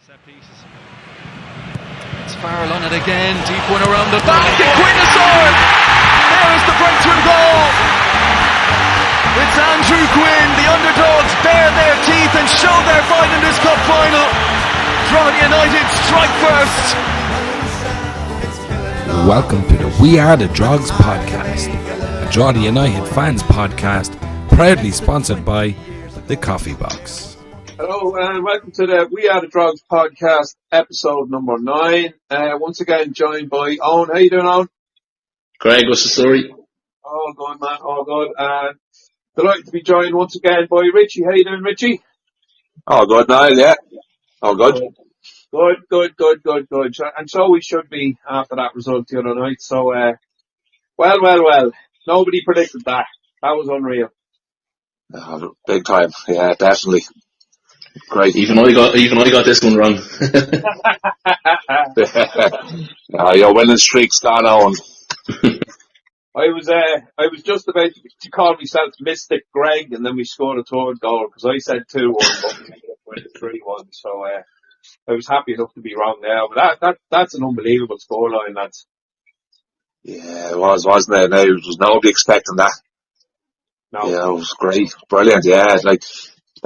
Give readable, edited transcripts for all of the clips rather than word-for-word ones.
Set pieces. It's Farrell on it again. Deep one around the back. And Quinn has scored. There is the breakthrough goal. It's Andrew Quinn. The underdogs bare their teeth and show their fight in this cup final. Drogheda United strike first. Welcome to the We Are The Drogs podcast, a Drogheda United fans podcast, proudly sponsored by The Coffee Box. Hello and welcome to the We Are The Drogs podcast, episode number 9. Once again joined by Owen. How you doing, Owen? Greg, what's the story? All good, man, all good. And delighted to be joined once again by Richie. How you doing, Richie? All good, Niall, yeah. All good. Good. And so we should be after that result the other night. So, well. Nobody predicted that. That was unreal. Big time. Yeah, definitely. Great. Even I got this one wrong. Your winning streak's gone on. I was just about to call myself Mystic Greg, and then we scored a third goal because I said 2-1, but we ended up winning 3-1. So I was happy enough to be wrong there. But that's an unbelievable scoreline, lads. Yeah, it was, wasn't it? There was nobody expecting that. No. Yeah, it was great, brilliant. Yeah, like.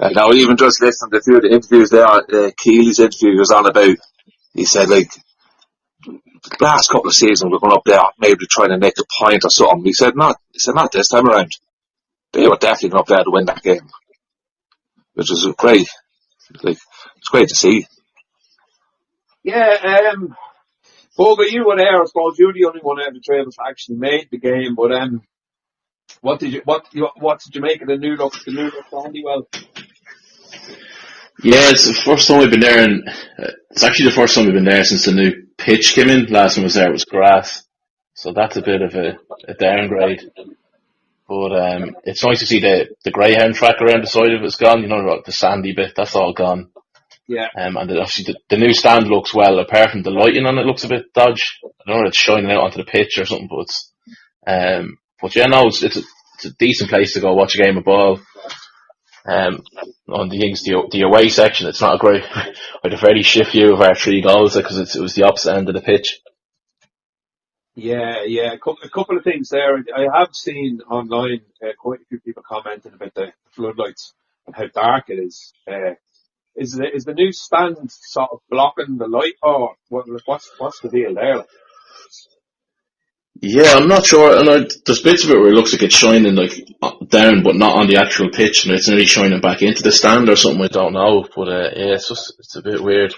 Now, even just listening to a few of the interviews there, Keely's interview was on about, he said, like, the last couple of seasons we're going up there, maybe trying to make a point or something. He said, not this time around. They were definitely going up there to win that game. Which is great. Like, it's great to see. Yeah, Boga, you were there, I suppose. You're the only one out of the three of us who actually made the game, but, what did you make of the new look Sandy? Well, yeah, it's the first time we've been there, and it's actually the first time we've been there since the new pitch came in. Last time I was there, it was grass, so that's a bit of a downgrade. But it's nice to see the greyhound track around the side of it's gone. You know, the sandy bit, that's all gone. Yeah. And obviously the new stand looks well, apart from the lighting on it looks a bit dodgy. I don't know if it's shining out onto the pitch or something, but but yeah, no, it's a decent place to go watch a game of ball. On the away section, it's not a great. I had a very shift view of our 3 goals because it was the opposite end of the pitch. Yeah. A couple of things there. I have seen online quite a few people commenting about the floodlights and how dark it is. Is the new stand sort of blocking the light, or what's the deal there? Yeah, I'm not sure. And there's bits of it where it looks like it's shining like down, but not on the actual pitch, and it's nearly shining back into the stand or something. I don't know, but yeah, it's a bit weird.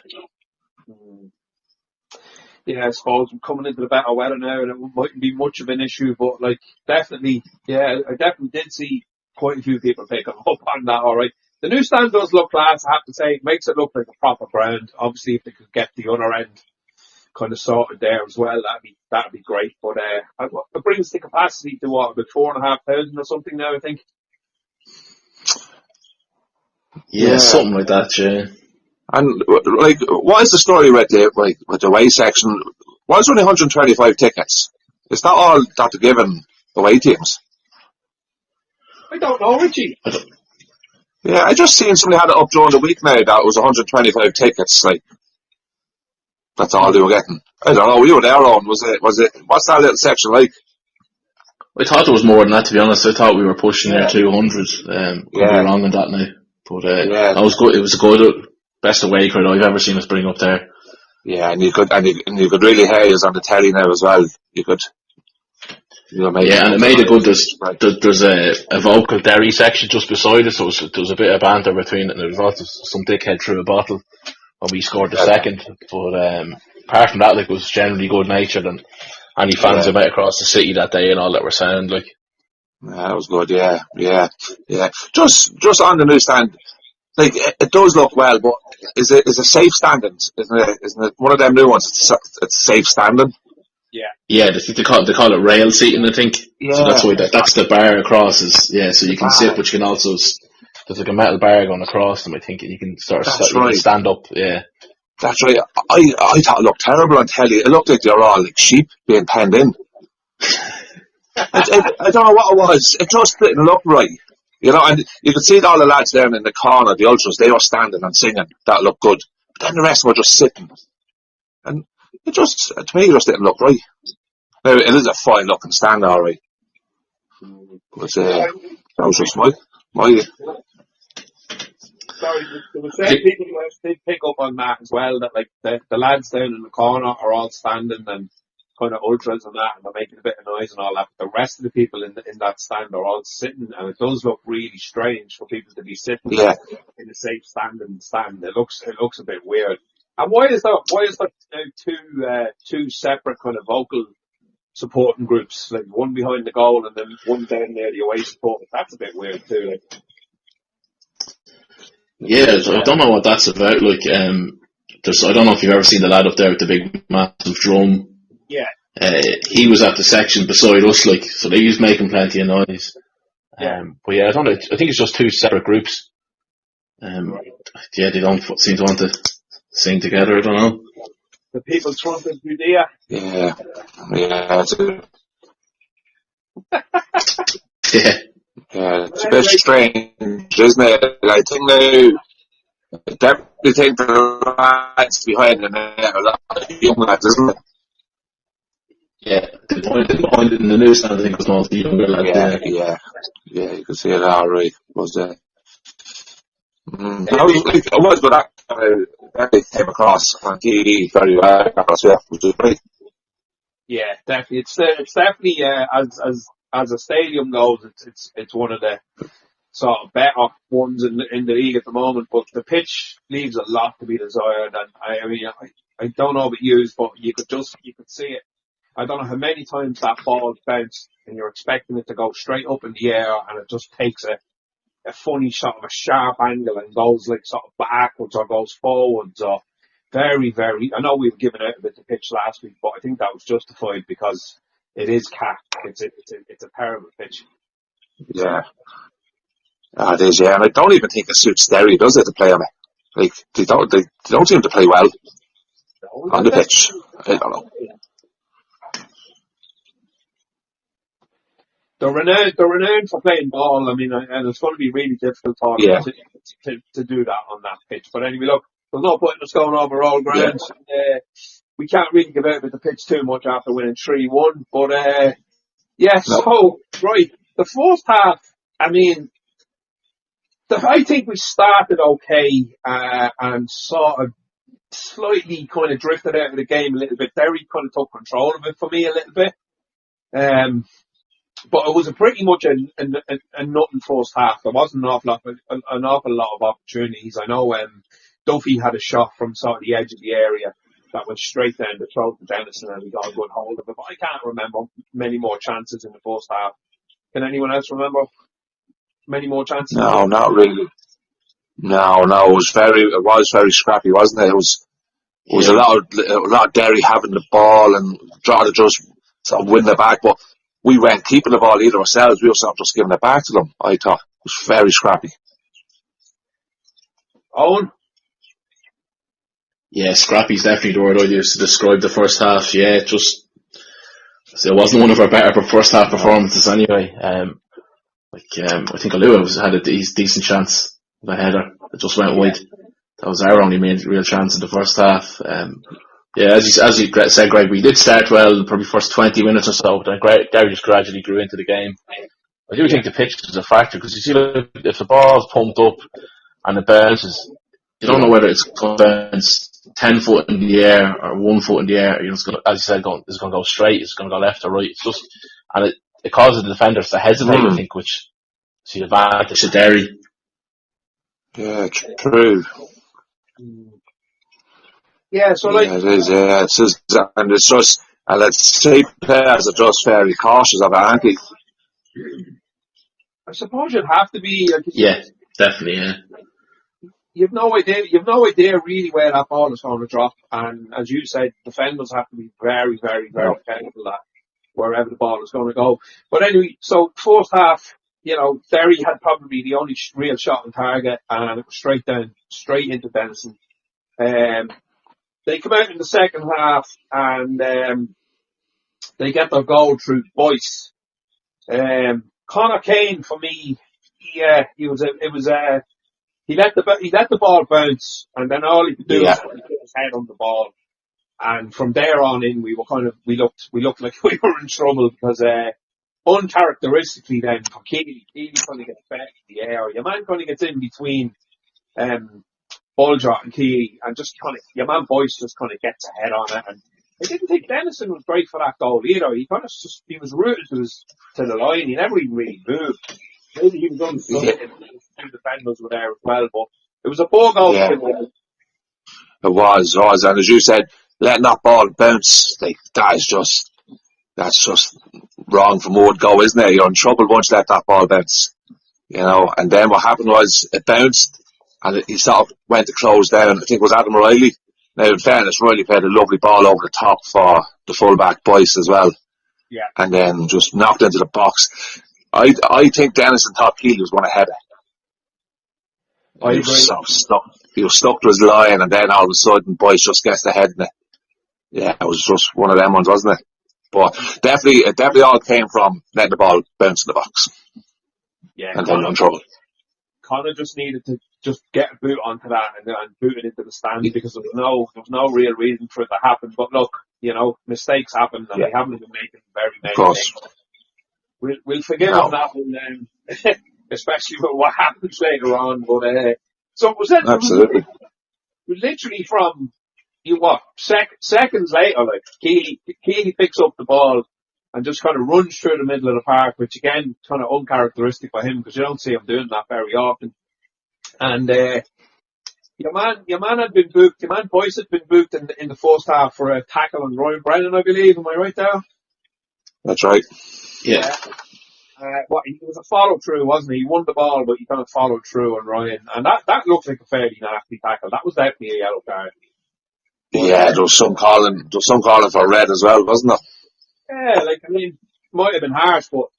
Yeah, I suppose we're coming into the better weather now, and it mightn't be much of an issue. But like, definitely, yeah, I definitely did see quite a few people picking up on that. All right, the new stand does look class. I have to say, it makes it look like a proper ground. Obviously, if they could get the other end kind of sorted there as well, that'd be great. But it brings the capacity to about 4,500 or something now, I think. Yeah, something like that. Yeah. And like, what is the story with the away section? Why is there only 125 tickets? Is that all that they're giving away teams? I don't know, Richie. Yeah, I just seen somebody had it up during the week now that it was 125 tickets. Like, that's all they were getting. I don't know. We were there on. Was it? What's that little section like? I thought it was more than that, to be honest. I thought we were pushing near 200. Could be wrong on that now, but that was good. It was a good, best away crowd I've ever seen us bring up there. Yeah, and you could really hear us on the telly now as well. You could. And it made it good. There's a vocal Derry section just beside us, so there was a bit of banter between it, and there was also some dickhead threw a bottle when we scored the second. But apart from that, like, it was generally good natured, and any fans who met across the city that day and all that were sound like. Yeah, that was good. Yeah. Just on the new stand, like, it does look well, but is it safe standing? Isn't it one of them new ones? It's safe standing. Yeah, they call it rail seating, I think. Yeah. So that's why that's the bar across is, so you can sit, but you can also, there's like a metal bar going across them, I think, and you can stand up, yeah. That's right. I thought it looked terrible on telly. It looked like they were all like sheep being penned in. I don't know what it was. It just didn't look right. You know, and you could see all the lads there in the corner, the ultras, they were standing and singing. That looked good. then the rest were just sitting. And it just, to me, it just didn't look right. Now, it is a fine looking stand, alright. But, that was just my Sorry, there were certain people who did pick up on that as well, that like the lads down in the corner are all standing and kind of ultras and that, and they're making a bit of noise and all that. But the rest of the people in that stand are all sitting, and it does look really strange for people to be sitting in a safe standing stand. It looks a bit weird. And why is there two separate kind of vocal supporting groups, like one behind the goal and then one down near the away support? That's a bit weird too. Like. Yeah, I don't know what that's about. Like, I don't know if you've ever seen the lad up there with the big massive drum. Yeah. He was at the section beside us, like, so they was making plenty of noise. But yeah, I don't know. I think it's just two separate groups. Yeah, they don't seem to want to sing together. I don't know. The People's Front of Judea. Yeah, that's it. Yeah. Yeah, it's a bit strange, isn't it? I think now, definitely think the lads behind the net are a lot of young lads, isn't it? Yeah, the point in the news, I think, was mostly younger lads. Yeah, you can see it alright. Was it was, but that came across on TV very well. Which is great. Yeah, definitely. It's definitely as a stadium goes, it's one of the sort of better ones in the league at the moment. But the pitch leaves a lot to be desired, and I don't know about you, but you could see it. I don't know how many times that ball bounced, and you're expecting it to go straight up in the air, and it just takes a funny sort of a sharp angle and goes like sort of backwards or goes forwards or very, very. I know we've given out a bit of pitch last week, but I think that was justified because it is capped. It's a terrible pitch. Yeah. It is, yeah. And I don't even think it suits Derry, does it, to play on it? Like, they don't seem to play well on the pitch. I don't know. They're renowned for playing ball. I mean, and it's going to be really difficult for them to do that on that pitch. But anyway, look, there's no point in us going over all ground. Yeah. We can't really give out with the pitch too much after winning 3-1. But, so, right, the first half, I mean, I think we started okay, and sort of slightly kind of drifted out of the game a little bit. Derry kind of took control of it for me a little bit. But it was pretty much a nothing first half. There wasn't an awful lot of opportunities. I know Duffy had a shot from sort of the edge of the area that went straight down the throat to Dennison, and he got a good hold of it. But I can't remember many more chances in the first half. Can anyone else remember many more chances? No, not really. No, it was very scrappy, wasn't it? It was a lot of Derry having the ball and trying to just sort of win the back, but we weren't keeping the ball either ourselves. We were sort of just giving it back to them. I thought it was very scrappy. Owen? Yeah, scrappy's definitely the word I used to describe the first half. Yeah, it wasn't one of our better first half performances anyway. I think Alua had a decent chance of a header that just went wide. That was our only real chance in the first half. As you said, Greg, we did start well, probably first 20 minutes or so, but then Derry just gradually grew into the game. I do think the pitch is a factor, because you see, if the ball's pumped up and it bounces, you don't know whether it's going to bounce 10 foot in the air or 1 foot in the air. It's going to, as you said, it's going to go straight, it's going to go left or right. It's just, and it causes the defenders to hesitate, I think, which is the advantage to Derry. Yeah, true. Yeah, so like... Yeah, it is, yeah. And let's say players are just very cautious of it, aren't they? I suppose you'd have to be... Yeah, definitely, yeah. You've no idea really where that ball is going to drop, and as you said, defenders have to be very, very, very careful that wherever the ball is going to go. But anyway, so first half, Derry had probably the only real shot on target, and it was straight into Dennison. They come out in the second half, and they get their goal through Boyce. Connor Kane, for me, he he let the ball bounce, and then all he could do was put his head on the ball. And from there on in, we looked like we were in trouble because, uncharacteristically then, Keely kind of gets back in the air. Your man kind of gets in between, Bulger and Keely, and just kind of, your man Boyce just kind of gets ahead on it. And I didn't think Dennison was great for that goal either. He kind of he was rooted to the line. He never even really moved. Maybe he was unstuck and two defenders were there as well, but it was a poor goal. Yeah. It was, and as you said, letting that ball bounce, like, that's just wrong from word go, isn't it? You're in trouble once you let that ball bounce, and then what happened was it bounced and he sort of went to close down. I think it was Adam Riley. Now, in fairness, Riley played a lovely ball over the top for the fullback Boyce as well. Yeah. And then just knocked into the box. I think Dennison thought Keely was going to head it. He was so stuck. He was stuck to his line, and then all of a sudden Boyce just gets the head in it. Yeah, it was just one of them ones, wasn't it? But it definitely all came from letting the ball bounce in the box. Yeah. And then in trouble. Connor just needed to just get a boot onto that and boot it into the stand because there was no real reason for it to happen. But look, mistakes happen and they haven't been making very many. Of course. We'll forgive them that one, especially with what happens later on. But so was that absolutely literally from seconds later, like Keely picks up the ball and just kind of runs through the middle of the park, which again, kind of uncharacteristic for him because you don't see him doing that very often. And your man had been booked. Your man Boyce had been booked in the first half for a tackle on Ryan Brennan, I believe. Am I right there? That's right. Yeah. He was a follow through, wasn't he? He won the ball, but he kind of followed through on Ryan, and that looked like a fairly nasty tackle. That was definitely a yellow card. Yeah, there was some calling for red as well, wasn't there? Yeah, might have been harsh, but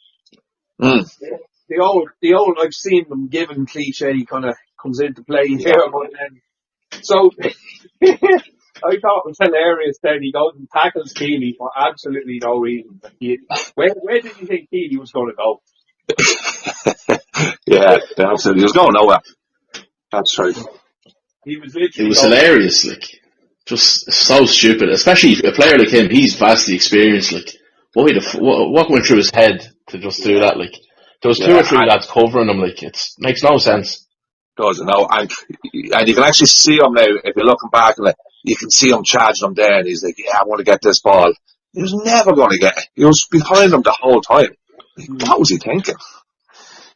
the old I've seen them given cliche kind of comes into play here. So I thought it was hilarious. Then he goes and tackles Keely for absolutely no reason. Where did you think Keely was going to go? Yeah, absolutely. He was going nowhere. That's right. He was literally. It was hilarious, just so stupid. Especially a player like him, he's vastly experienced. What went through his head to just do that? There was two or three lads covering him. It makes no sense. Doesn't know, and you can actually see him now. If you're looking back, you can see him charging him there, and he's like, "Yeah, I want to get this ball." He was never going to get it. He was behind him the whole time. What was he thinking?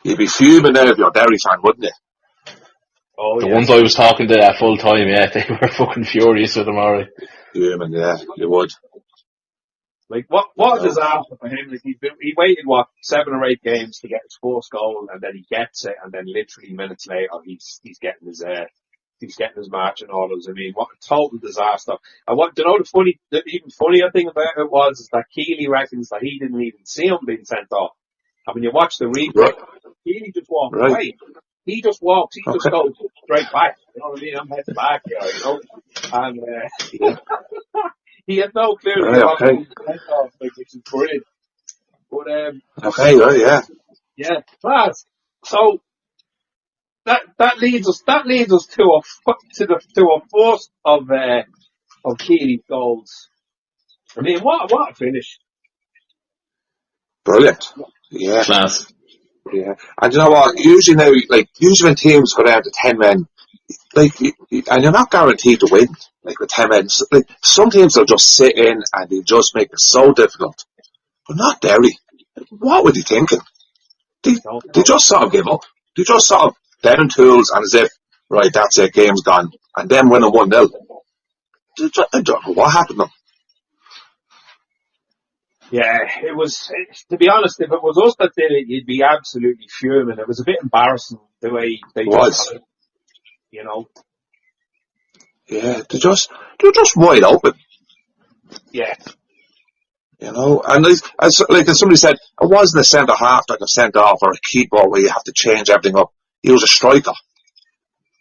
You'd be fuming now if you're a Derry fan, wouldn't you? Oh, the ones I was talking to at full time, they were fucking furious with him, alright. Fuming, yeah, you would. What a disaster for him. He waited 7 or 8 games to get his first goal, and then he gets it, and then literally minutes later he's getting his marching orders. I mean, what a total disaster. And the even funnier thing about it is that Keely reckons that he didn't even see him being sent off. I mean, you watch the replay, Keely just walked away. He just walks, he just goes straight back. You know what I mean? I'm heading back here, And he had no clue that he was sent off, which is brilliant. But yeah, class. So that leads us to a first of Keely's goals. I mean, what a finish! Brilliant. Yeah. Class. Yeah. And you know what? Usually when teams go down to 10 men, and you're not guaranteed to win, with 10 men. Some teams will just sit in and they just make it so difficult. But not Derry. What were they thinking? They just sort of give up. They just sort of down tools and as if, right, that's it, game's gone. And then win a 1-0. I don't know what happened to them. Yeah, it was, to be honest, if it was us that did it, you'd be absolutely fuming. It was a bit embarrassing the way they just, Yeah, they're just wide open. Yeah. And as somebody said, it wasn't a centre half like a centre off or a keeper where you have to change everything up. He was a striker.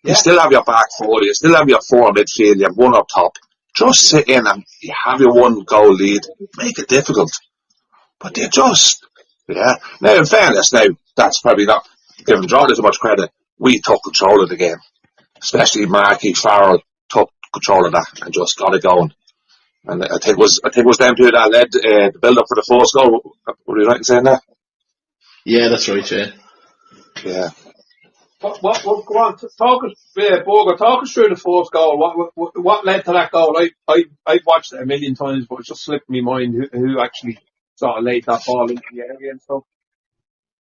Yeah. You still have your back four, you still have your 4 midfield, you have 1 up top. Just sit in and you have your 1 goal lead. Make it difficult. But they just, Now, in fairness, that's probably not giving Jordan too much credit. we took control of the game. Especially Markey Farrell took control of that and just got it going. And I think it was them two that led the build up for the first goal. Were you right in saying that? Yeah, that's right. Yeah. Yeah. What go on, Borger, talk us through the first goal. What led to that goal? I've watched it a million times, but it just slipped my mind who actually sort of laid that ball into the area and stuff.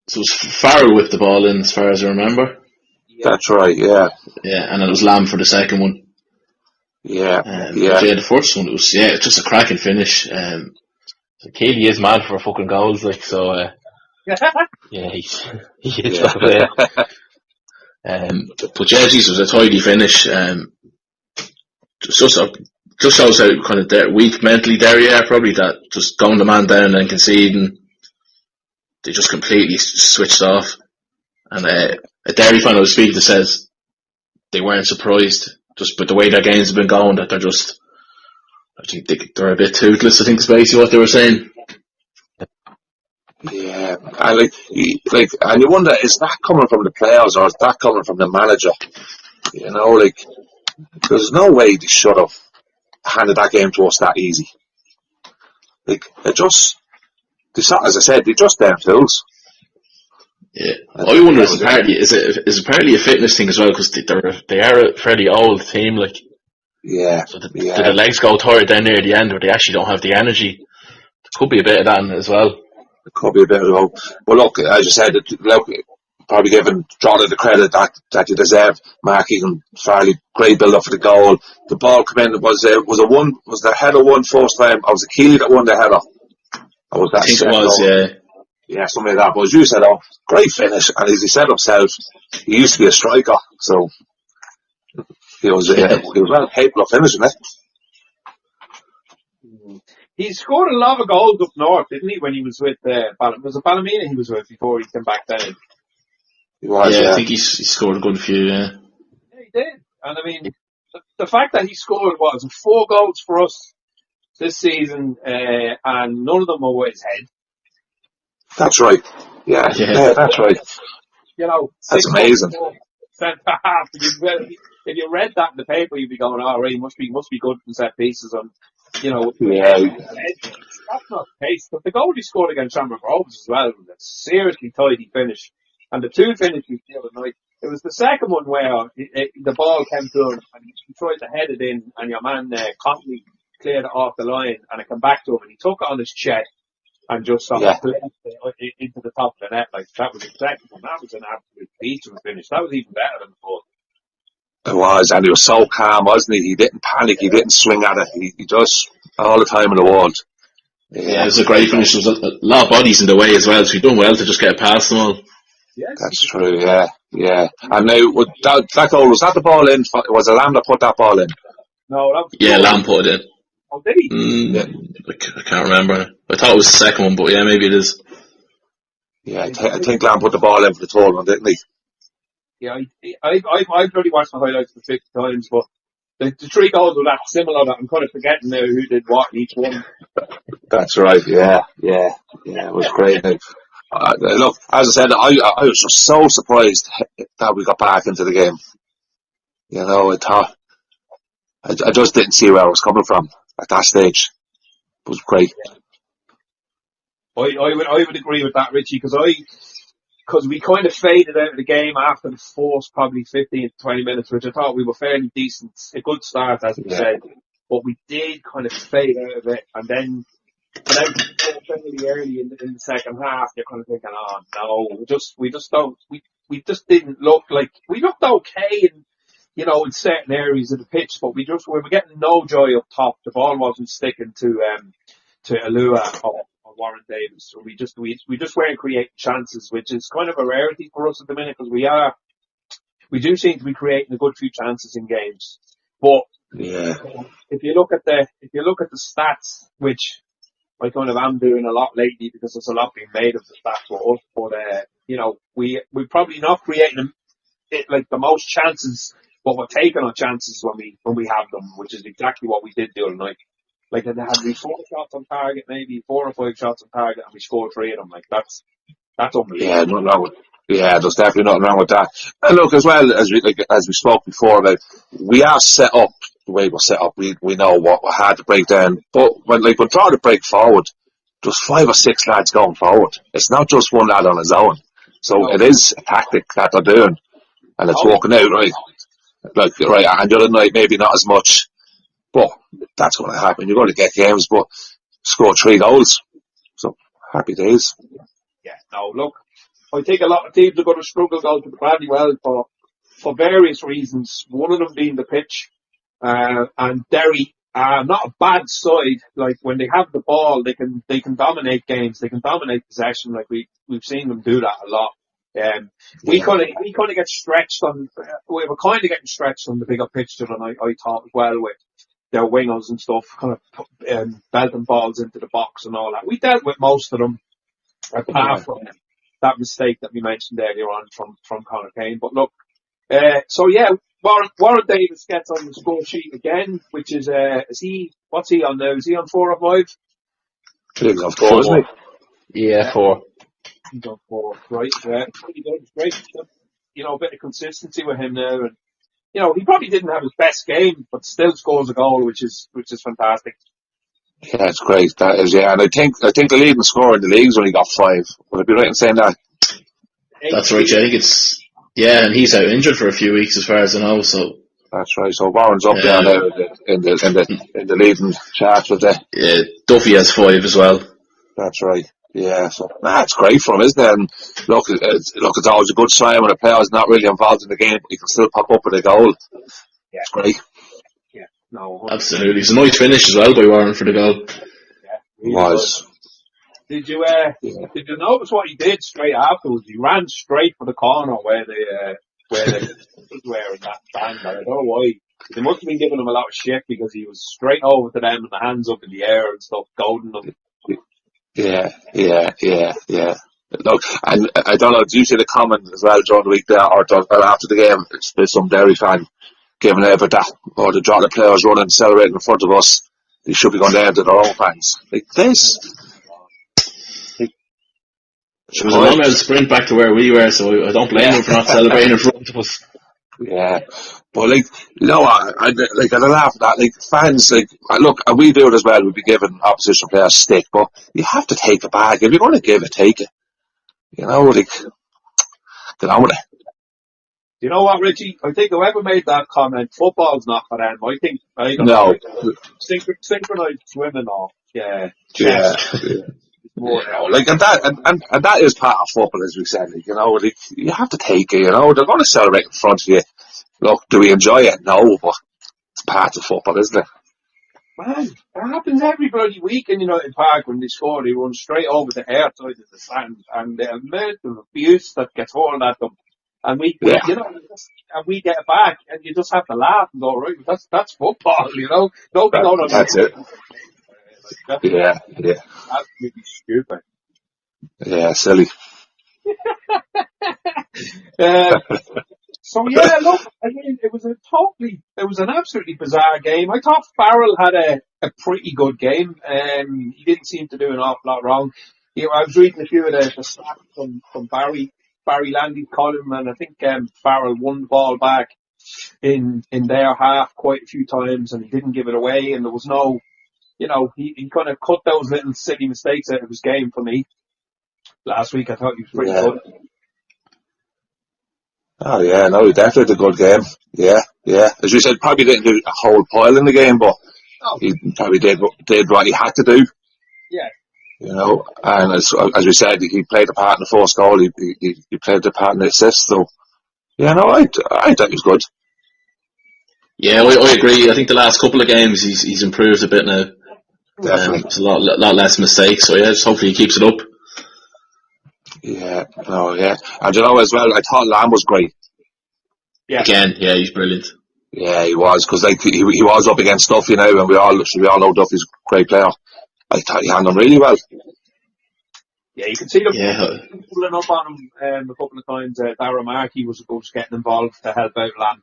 So it was Farrell with the ball in, as far as I remember. Yeah. That's right, yeah. Yeah, and it was Lambe for the second one. Yeah, the first one, it was just a cracking finish. So Keely is mad for fucking goals, like, so, yeah, he is that player. But yeah, Jesus, was a tidy finish. Just shows how kind of weak mentally Derry are, probably, that just going the man down and conceding, they just completely switched off. And a Derry fan I was speaking to says they weren't surprised, just with the way their games have been going, that I think they're a bit toothless, I think is basically what they were saying. Yeah, and and you wonder, is that coming from the players or is that coming from the manager? You know, like, there's no way they should have handed that game to us that easy. Like, as I said, they just damn fools. Yeah, I wonder is it partly a fitness thing as well, because they are a fairly old team, like. Yeah. So do the legs go tired down near the end, where they actually don't have the energy? There could be a bit of that in it as well. It could be a bit of hope. But look, as you said, probably giving Jordan the credit that you deserve. Mark Egan, fairly great build up for the goal. The ball came in. Was the header won first time? Or was it Keely that won the header? Or was that I think it was, yeah. Yeah, something like that. But as you said, great finish. And as he said himself, he used to be a striker, so he was well capable of finishing it. He scored a lot of goals up north, didn't he, when he was with was it Ballymena he was with before he came back down? He was, I think he scored a good few, yeah. Yeah, he did. And I mean, the fact that he scored 4 goals for us this season, and none of them were with his head. That's right. Yeah, that's right. You know, that's amazing. Centre half. If you read that in the paper, you'd be going, "Oh, right, must be good in set pieces." And you know, that's not the case. But the goal he scored against Shamrock Rovers as well was a seriously tidy finish. And the 2 finishes the other night, it was the second one where the ball came to him and he tried to head it in, and your man Conley cleared it off the line, and it came back to him, and he took it on his chest and just sort of placed it into the top of the net. Like, that was the second one. That was an absolute beast of a finish. That was even better than the first. It was, and he was so calm, wasn't he? He didn't panic, he didn't swing at it, he just, all the time in the world. Yeah, it was a great finish. There was a lot of bodies in the way as well, so he done well to just get past them all. Yes. That's true, yeah. And now, that goal, was that the ball in? Was it Lambe that put that ball in? No, that was Lambe put it in. Oh, did he? I can't remember. I thought it was the second one, but yeah, maybe it is. Yeah, I think Lambe put the ball in for the third one, didn't he? Yeah, I've already watched the highlights for 50 times, but the 3 goals were that similar that I'm kind of forgetting now who did what in each one. That's right, yeah, it was great. Look, as I said, I was just so surprised that we got back into the game. You know, I just didn't see where I was coming from at that stage. It was great. I would agree with that, Richie, because we kind of faded out of the game after the first probably 15 to 20 minutes, which I thought we were fairly decent, a good start, as you said, but we did kind of fade out of it, and then fairly early in the second half, you're kind of thinking, oh no, we just didn't look like, we looked okay in certain areas of the pitch, but we were getting no joy up top. The ball wasn't sticking to Alua or Warren Davis. So we just weren't creating chances, which is kind of a rarity for us at the minute, because we do seem to be creating a good few chances in games. But if you look at the stats, which I kind of am doing a lot lately because there's a lot being made of the stats for us, but we're probably not creating like the most chances, but we're taking our chances when we have them, which is exactly what we did the other night. Like, had we 4 shots on target, maybe 4 or 5 shots on target, and we scored 3 of them. Like, that's unbelievable. Yeah, no. Yeah, there's definitely nothing wrong with that. And look, as well as we spoke before about, we are set up the way we're set up. We know what we had to break down, but when we're trying to break forward, there's 5 or 6 lads going forward. It's not just one lad on his own. So it is a tactic that they're doing, and it's working out right. Right, and the other night maybe not as much, but that's going to happen. You're going to get games, but score 3 goals. So happy days. Yeah, no, look, I think a lot of teams are going to struggle going to the badly well for various reasons. One of them being the pitch, and Derry are not a bad side. Like when they have the ball, they can dominate games. They can dominate possession. Like we've seen them do that a lot. We kind of get stretched on. We were kind of getting stretched on the bigger pitch than I thought as well with their wingers and stuff, kind of belting balls into the box and all that. We dealt with most of them, apart from that mistake that we mentioned earlier on from Conor Kane. But look, so yeah, Warren Davis gets on the score sheet again, which is what's he on now? Is he on 4 or 5? I think he's on 4, isn't he? Yeah, 4. He's on 4, right? Yeah, pretty good. It's great. A bit of consistency with him now, and he probably didn't have his best game, but still scores a goal, which is fantastic. Yeah, it's great. That is, yeah. And I think the leading scorer in the league's only got 5. Would I be right in saying that? That's right. I think it's and he's out injured for a few weeks, as far as I know. So that's right. So Warren's up there now in the leading chart of the. Yeah, Duffy has 5 as well. That's right. Yeah, so that's great for him, isn't it? And look, it's always a good sign when a player's not really involved in the game, but he can still pop up with a goal. Yeah, it's great. Yeah, no, absolutely. It's a nice finish as well by Warren for the goal. Yeah, really was. Did you notice what he did straight afterwards? He ran straight for the corner where the were in that stand. I don't know why. They must have been giving him a lot of shit because he was straight over to them and the hands up in the air and stuff, goading them. Yeah. Look, and I don't know, did you see the comment as well during the week there, or after the game, there's some Derry fan giving over that, or the players running, celebrating in front of us, they should be going down to their own fans. Like this. It was a long old sprint back to where we were, so I don't blame them for not celebrating in front of us. Yeah, but I don't laugh at that. Like fans, look, and we do it as well. We'd be giving opposition players stick, but you have to take it back. If you're going to give it, take it. Get on with it. You know what, Richie? I think whoever made that comment, football's not for them. I don't know. Synchronized swimming or yeah. And that is part of football, as we said. You have to take it. They're going to celebrate in front of you. Look, do we enjoy it? No, but it's part of football, isn't it? Man, it happens every bloody week in United Park when they score. They run straight over the air side of the stand, and the amount of abuse that gets hurled at them, and we get it back, and you just have to laugh and go, right, that's football, Don't be going on. That's it. Yeah. Absolutely stupid. Yeah, silly. So yeah, look, I mean, it was an absolutely bizarre game. I thought Farrell had a pretty good game. He didn't seem to do an awful lot wrong. I was reading a few of the stats from Barry Landy's column, and I think Farrell won the ball back in their half quite a few times, and he didn't give it away, and there was no, he kind of cut those little silly mistakes out of his game for me. Last week I thought he was pretty good. Oh yeah, no, he definitely did a good game. Yeah. As you said, probably didn't do a whole pile in the game, but he probably did what he had to do. Yeah. And as we said, he played a part in the first goal. He played the part in the assist. So, yeah, no, I thought he was good. Yeah, I agree. I think the last couple of games he's improved a bit now. Definitely, there's a lot less mistakes. So yeah, just hopefully he keeps it up. Yeah, and as well, I thought Lambe was great. Yeah. Again, yeah, he's brilliant. Yeah, he was, because he was up against Duffy and we all know Duffy's a great player. I thought he handled him really well. Yeah, you can see them pulling up on him a couple of times. Darragh Markey was getting involved to help out Lambe.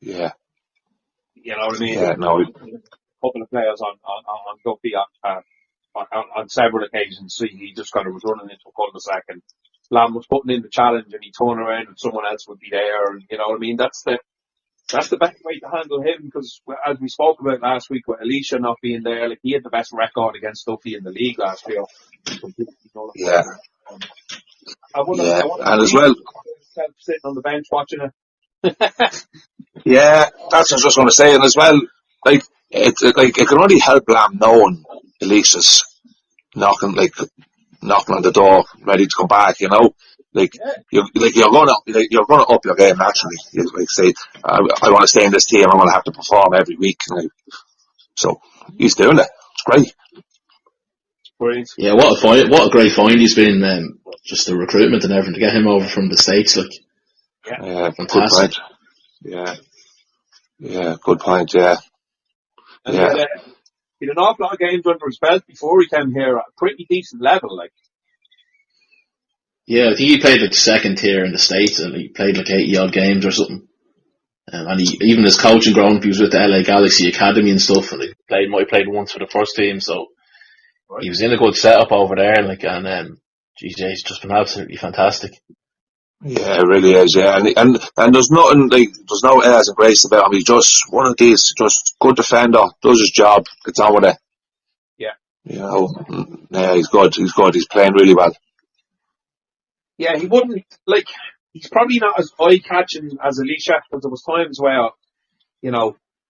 Yeah. You know what I mean? Yeah, no. A couple of players on Duffy on several occasions. So he just kind of was running into a cul-de-sac and Lambe was putting in the challenge and he turned around and someone else would be there. And, you know what I mean? That's the best way to handle him, because as we spoke about last week with Alicia not being there, like he had the best record against Duffy in the league last year. Yeah. I wouldn't and as well, sitting on the bench watching it. yeah, that's what I was just going to say. And as well, like it can only help Lambe knowing Alicia's knocking on the door, ready to come back. You know, you're gonna up your game naturally. You say, I want to stay in this team. I'm gonna have to perform every week. So he's doing it. It's great. Brilliant. Yeah, what a great find he's been. Just the recruitment and everything to get him over from the States, Yeah, fantastic. Good point. Yeah, good point. Yeah. And he had an awful lot of games under his belt before he came here at a pretty decent level, like. Yeah, I think he played second tier in the States, and he played 80 odd games or something. And even his coaching growing up, he was with the LA Galaxy Academy and stuff, and he might have played once for the first team, so he was in a good setup over there, and he's just been absolutely fantastic. Yeah, it really is. Yeah, and there's nothing there's no airs and grace about him. He's just one of these, just good defender, does his job, gets on with it. Yeah. Yeah, he's good. He's playing really well. Yeah, he wouldn't he's probably not as eye-catching as Alicia, because there was times where,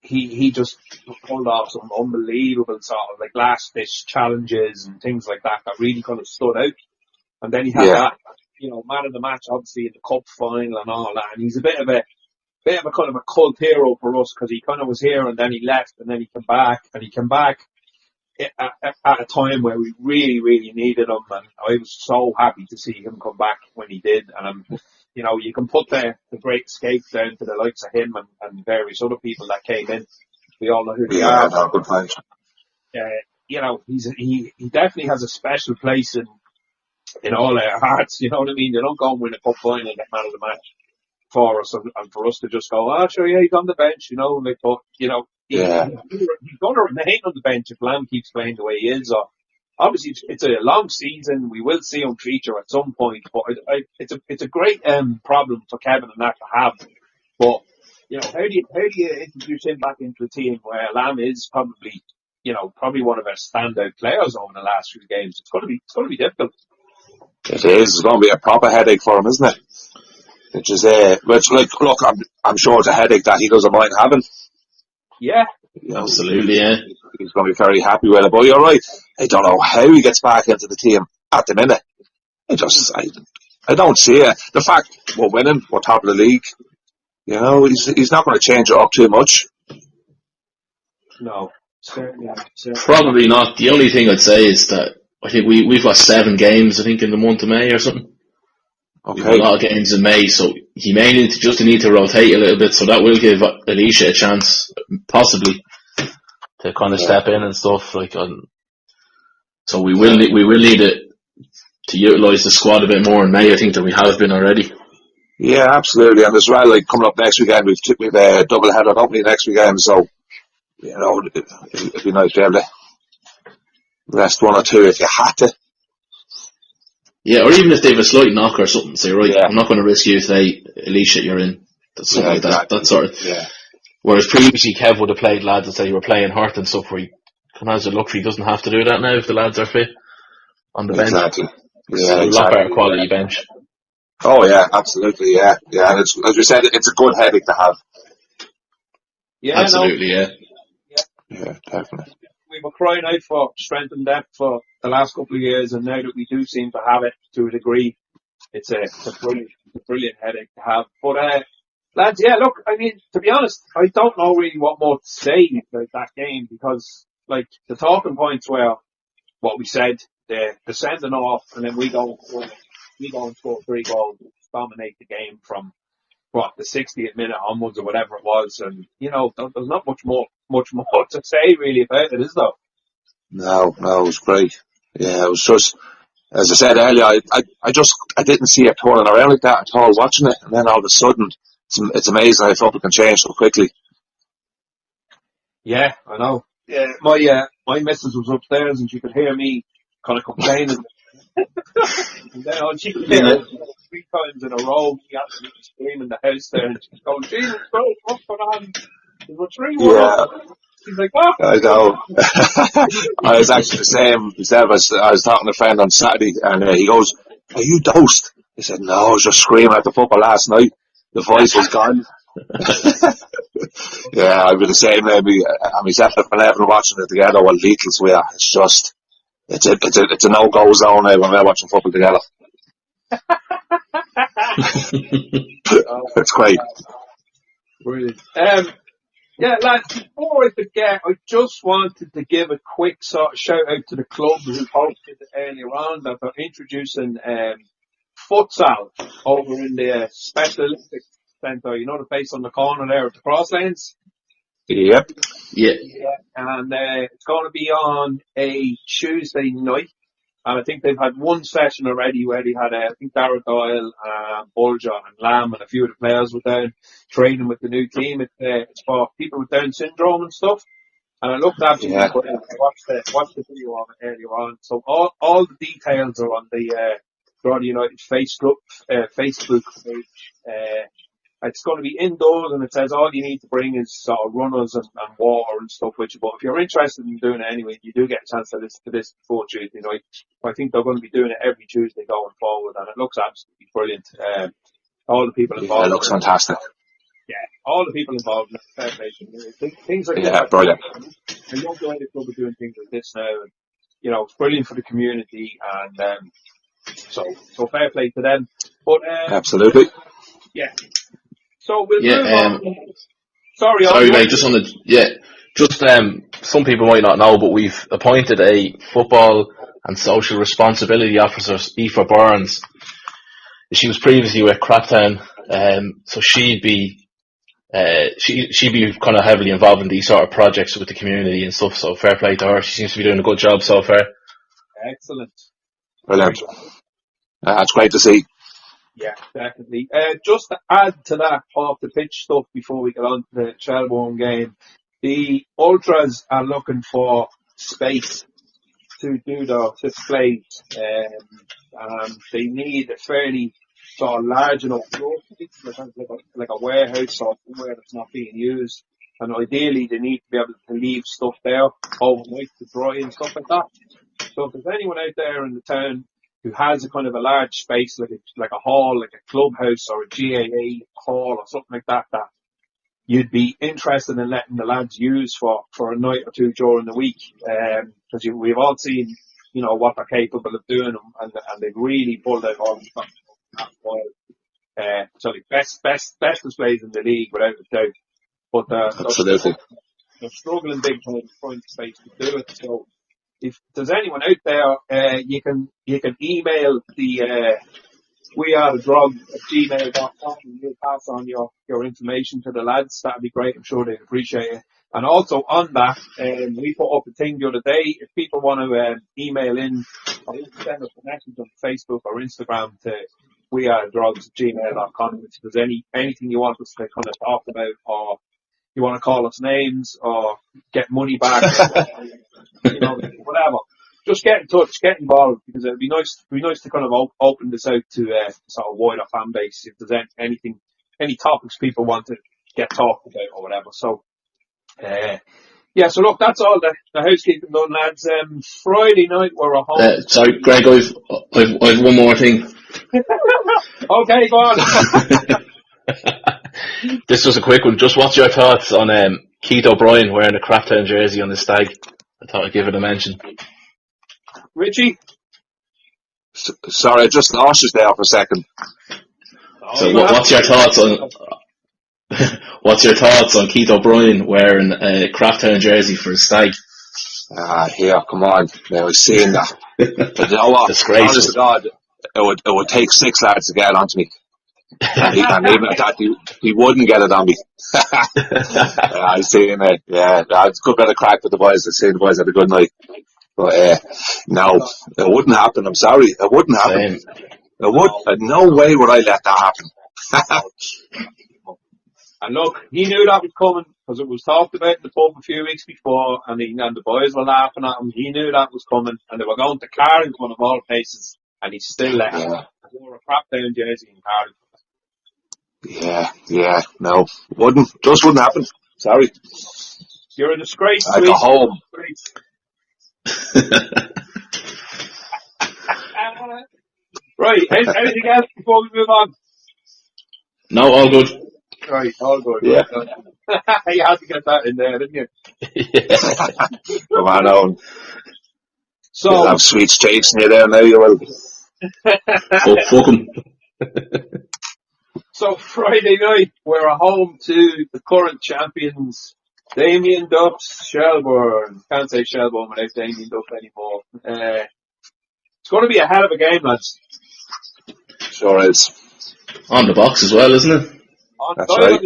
he just pulled off some unbelievable sort of last-ditch challenges and things like that really kind of stood out. And then he had that, man of the match, obviously, in the cup final and all that. And he's a bit of a kind of a cult hero for us, because he kind of was here and then he left and then he came back. And he came back at a time where we really, really needed him. And I was so happy to see him come back when he did. And you can put the Great Escape down to the likes of him and various other people that came in. We all know who they are. Yeah, good point. He definitely has a special place in all our hearts, you know what I mean? You don't go and win a cup final and get man of the match for us, and for us to just go, sure, yeah, he's on the bench, he's going to remain on the bench if Lambe keeps playing the way he is. Or obviously, it's a long season. We will see him feature at some point, but it's a great problem for Kevin and that to have. But how do you introduce him back into a team where Lambe is probably one of our standout players over the last few games? It's going to be difficult. It is. It's going to be a proper headache for him, isn't it? Look, I'm sure it's a headache that he doesn't mind having. Yeah. Absolutely, yeah. He's going to be very happy with it. But you're right. I don't know how he gets back into the team at the minute. I don't see it. The fact we're winning, we're top of the league. He's not going to change it up too much. No, certainly. Probably not. The only thing I'd say is that I think we've got 7 games, I think, in the month of May or something. Okay. We've got a lot of games in May, so he may need to rotate a little bit, so that will give Alicia a chance, possibly, to kind of step in and stuff. So we will need it to utilise the squad a bit more in May, I think, than we have been already. Yeah, absolutely. And as well, coming up next weekend, we've a double header company next weekend, so it'd be nice to be able to rest 1 or 2 if you had to. Yeah, or even if they have a slight knock or something, say, right, yeah. I'm not going to risk you today, Alicia, you're in. That's something like that. That sort of. Yeah. Whereas previously Kev would have played lads that say you were playing hurt and stuff, where he kind of has a luxury, he doesn't have to do that now if the lads are fit on the bench. Exactly. Yeah, it's a lot better quality bench. Oh yeah, absolutely, yeah. And it's, as we said, it's a good headache to have. Yeah, absolutely, yeah. Yeah, definitely. We were crying out for strength and depth for the last couple of years, and now that we do seem to have it to a degree, it's a brilliant headache to have. But lads, yeah, look, I mean, to be honest, I don't know really what more to say about that game, because the talking points were what we said, the sending off, and then we go and score 3 goals, dominate the game from the 60th minute onwards or whatever it was, and there's not much more to say really about it, is there? No, it was great. Yeah, it was just, as I said earlier, I didn't see it turning around like that at all watching it, and then all of a sudden, it's amazing how football can change so quickly. Yeah, I know. Yeah, my missus was upstairs and she could hear me kind of complaining And then on she came out 3 times in a row, she absolutely screaming the house there, and she's going, Jesus Christ, what's going on? We're 3-1 Yeah, up. She's like, what? I know. I was actually the same. I was talking to a friend on Saturday, and he goes, "Are you dosed?" He said, "No, I was just screaming at the football last night. The voice was gone." Yeah, I'd be the same. Maybe myself and Evan watching it together while Littles we are. It's just, it's a no-go zone now when we're watching football together. It's great. Brilliant. Yeah, lads, before I forget, I just wanted to give a quick sort of shout out to the club who hosted it earlier on that they're introducing futsal over in the Special Olympics Centre. You know, the place on the corner there at the cross lanes? Yep. Yeah. And it's going to be on a Tuesday night. And I think they've had one session already where they had, I think, Darragh Doyle, Bulger and Lamb and a few of the players were down training with the new team. It's for people with Down syndrome and stuff. And I looked absolutely brilliant. I watched the video of it earlier on. So all the details are on the Drogheda United Facebook page. It's going to be indoors, and it says all you need to bring is sort of runners and water and stuff with you. But if you're interested in doing it anyway, you do get a chance to listen to this before Tuesday night. I think they're going to be doing it every Tuesday going forward, and it looks absolutely brilliant. All the people involved. Yeah, it looks fantastic. Yeah, all the people involved in it. Fair play to them. Things like Yeah, brilliant. I love the way the club are doing things like this now, and you know, it's brilliant for the community, and so fair play to them. But Absolutely. yeah. So we'll move on. Sorry, mate. Some people might not know, but we've appointed a football and social responsibility officer, Aoife Burns. She was previously with Cracktown, so she'd be kind of heavily involved in these sort of projects with the community and stuff. So fair play to her. She seems to be doing a good job so far. Excellent. Brilliant. That's great to see. Yeah, definitely. Just to add to that off the pitch stuff before we get on to the Shelbourne game, the Ultras are looking for space to do their displays. They need a fairly sort of large enough floor space, like a warehouse or somewhere that's not being used. And ideally, they need to be able to leave stuff there overnight to dry and stuff like that. So if there's anyone out there in the town who has a kind of a large space, like a hall, like a clubhouse or a GAA hall or something like that, that you'd be interested in letting the lads use for a night or two during the week, because we've all seen, you know, what they're capable of doing, and they've really pulled out all the stuff. So the best displays in the league without a doubt, but Absolutely. they're struggling big time to find space to do it. So if there's anyone out there, you can email the We Are The Drogs at gmail.com, and we'll pass on your information to the lads. That'd be great. I'm sure they'd appreciate it. And also on that, we put up a thing the other day. If people want to email in or send us a message on Facebook or Instagram to We Are The Drogs at gmail.com, if there's anything you want us to kind of talk about, or you want to call us names or get money back, you know, whatever. Just get in touch, get involved, because it'd be nice to kind of open this out to sort of wider fan base if there's any topics people want to get talked about or whatever. So, yeah. So look, that's all the housekeeping done, lads. Friday night we're at home. Sorry, Greg, I've one more thing. Okay, go on. This was a quick one. Just what's your thoughts on Keith O'Brien wearing a Cracktown jersey on the stag? I thought I'd give it a mention. Richie? Sorry, I just lost you there for a second. So what's your thoughts on what's your thoughts on Keith O'Brien wearing a Cracktown jersey for a stag? Here, come on. Now I've seen that. But you know what? Disgraceful. Honest to God, it would take 6 lads to get it onto me. And even at that, he wouldn't get it on me. I've seen it. Yeah, it's a good bit of crack with the boys. I've seen the boys had a good night. But no, it wouldn't happen. I'm sorry, it wouldn't happen. It would. No way would I let that happen. And look, he knew that was coming because it was talked about in the pub a few weeks before, and the boys were laughing at him. He knew that was coming, and they were going to Carrington of all places, and he still let him. He wore a crap down jersey in Carrington. Yeah, no, just wouldn't happen. Sorry. You're a disgrace. I go home. Right, anything else before we move on? No, all good. Right, all good. Yeah. You had to get that in there, didn't you? Come on, Owen. So, you'll have sweets chasing you there now, you will. Fuck 'em. So Friday night, we're at home to the current champions, Damien Duff's Shelbourne. Can't say Shelbourne without Damien Duff anymore. It's going to be a hell of a game, lads. Sure is. On the box as well, isn't it? That's right.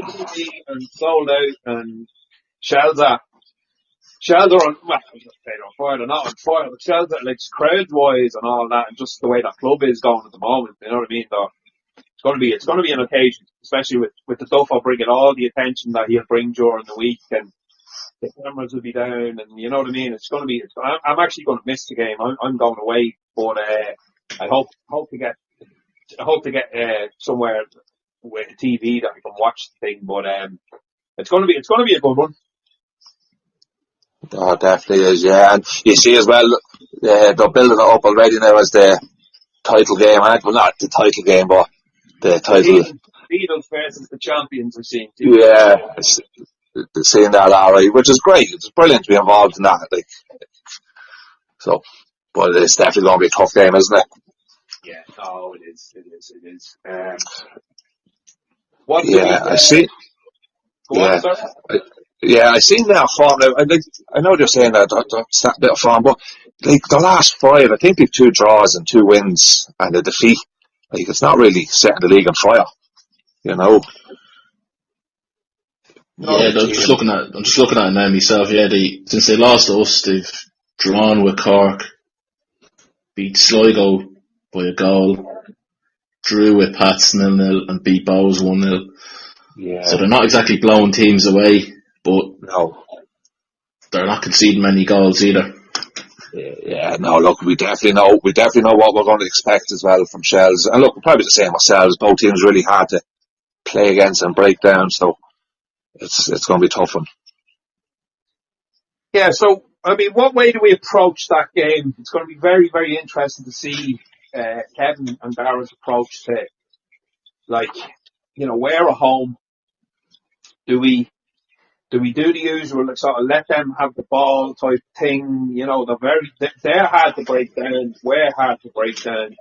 And sold out, and Shells are on, well, they're on fire, they're not on fire, but Shells are, like, crowd-wise and all that, and just the way that club is going at the moment, you know what I mean, though? It's going to be an occasion, especially with the Duff. I'll bring it all the attention that he'll bring during the week, and the cameras will be down, and you know what I mean. It's going to be. I'm actually going to miss the game. I'm going away, but I hope to get somewhere with a TV that I can watch the thing. But it's going to be a good one. Oh, definitely is. Yeah, and you see as well, they're building it up already now as the title game. Well, not the title game, but the title. Beatles versus the champions, I've seen. Yeah, seeing that alright, which is great. It's brilliant to be involved in that. Like, so, but it's definitely going to be a tough game, isn't it? Yeah, no, it is. I see. I seen that form. I know they're saying that that's a bit of form, but like the last 5, I think they've 2 draws and 2 wins and a defeat. Like, it's not really setting the league on fire, you know. Yeah, I'm just looking at it now myself. Yeah, since they lost to us, they've drawn with Cork, beat Sligo by a goal, drew with Pats 0-0, and beat Bows 1-0. Yeah. So they're not exactly blowing teams away, but no, they're not conceding many goals either. Yeah, no, look, we definitely know what we're going to expect as well from Shells. And look, we're probably the same ourselves. Both teams really hard to play against and break down, so it's going to be a tough one. Yeah, so, I mean, what way do we approach that game? It's going to be very, very interesting to see Kevin and Darrag's approach to, like, you know, we're at home. Do we do the usual, like, sort of let them have the ball type thing? You know, they're hard to break down. We're hard to break down.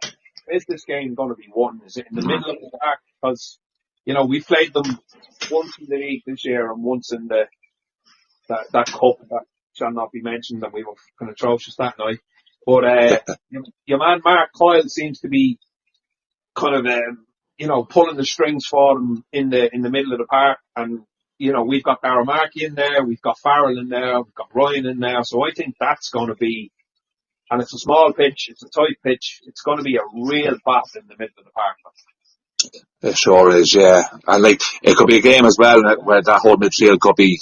Is this game going to be won? Is it in the middle of the park? Because, you know, we played them once in the league this year and once in that cup that shall not be mentioned, and we were kind of atrocious that night. But your man Mark Coyle seems to be kind of you know, pulling the strings for them in the middle of the park, and you know, we've got Baramarki in there, we've got Farrell in there, we've got Ryan in there, so I think that's going to be, and it's a small pitch, it's a tight pitch, it's going to be a real bat in the middle of the park. It sure is, yeah. And like, it could be a game as well where that whole midfield could be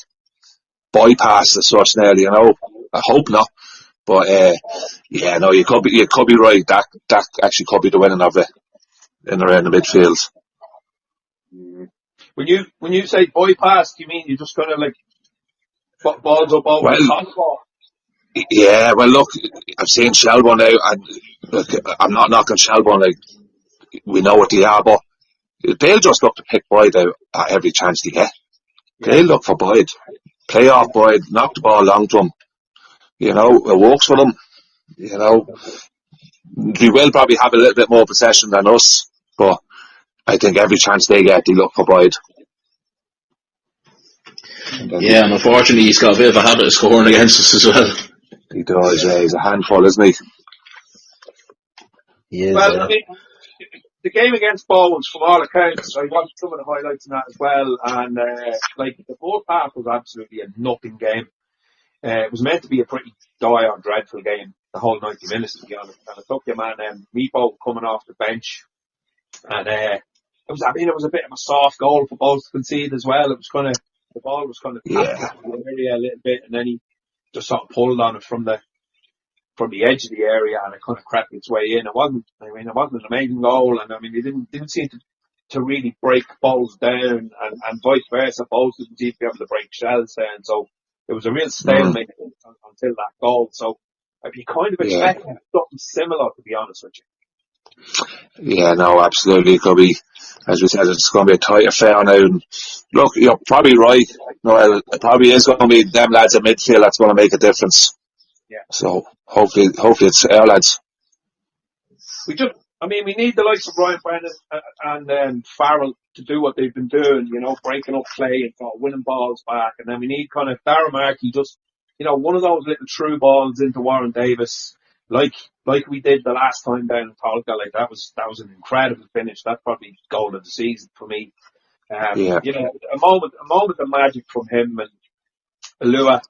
bypassed as such now, you know. I hope not. But yeah, no, you could be right. That actually could be the winning of it in around the midfield. When you say bypass, do you mean you're just gonna like put balls up over the top ball? Yeah, well look, I've seen Shelbourne now, and look, I'm not knocking Shelbourne, like, we know what they are, but they'll just look to pick Boyd out at every chance they get. Yeah. They'll look for Boyd, play off Boyd, knock the ball long to him. You know, it works for them. You know, they will probably have a little bit more possession than us, but I think every chance they get, they look for Boyd. Yeah, and unfortunately he's got a bit of a habit of scoring against us as well. He does, yeah, he's a handful, isn't he? Yeah. Well, I mean, the game against Bowles, from all accounts, I watched some of the highlights in that as well, and like, the fourth half was absolutely a nothing game. It was meant to be a pretty dire, dreadful game, the whole 90 minutes, to be honest. And it took your man Meepo coming off the bench, and it was a bit of a soft goal for both to concede as well. The ball was kind of tapped in the area a little bit, and then he just sort of pulled on it from the edge of the area, and it kind of crept its way in. It wasn't an amazing goal, and I mean, he didn't seem to really break balls down, and vice versa. Balls didn't seem to be able to break shells down, so it was a real stalemate until that goal. So I'd be kind of expecting something similar, to be honest with you. Yeah, no, absolutely. It could be, as we said, it's going to be a tight affair now. And look, you're probably right. No, it probably is going to be them lads at midfield that's going to make a difference. Yeah. So hopefully it's our lads. We need the likes of Ryan Brennan and Farrell to do what they've been doing, breaking up play and winning balls back. And then we need kind of Darren Markey, just, one of those little through balls into Warren Davis, like we did the last time down in Tolka. Like that was an incredible finish. That's probably goal of the season for me. A moment of magic from him, and Alua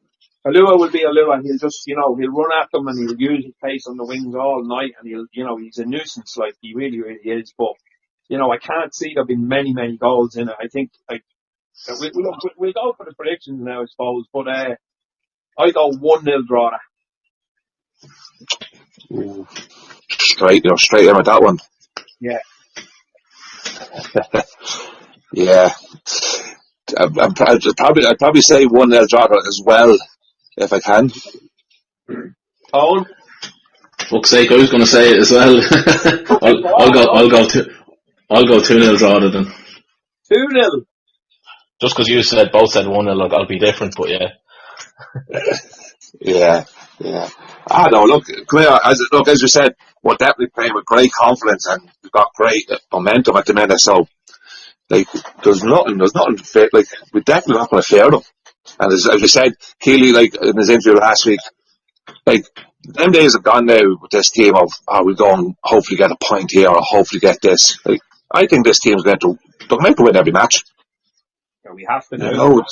will be Alua. He'll just, he'll run at them and he'll use his pace on the wings all night, and he's a nuisance, like he really, really is. But, I can't see there being many, many goals in it. I think, we'll go for the predictions now, I suppose, but, I go 1-0 draw. Straight in with that one. Yeah. Yeah. I'd probably say 1-0 draw as well, if I can. Owen? Fuck's sake, I was going to say it as well. I'll go 2-0 draw then. 2-0? Just because you both said 1-0, I'll be different, but yeah. Yeah. No, look, come here, as you said, we're definitely playing with great confidence and we've got great momentum at the minute, so there's nothing to fear. We're definitely not going to fear them. And as you said, Keely, in his interview last week, them days have gone now with this team of, we're going hopefully get a point here or hopefully get this. I think this team's they're going to win every match. Yeah, we have to now.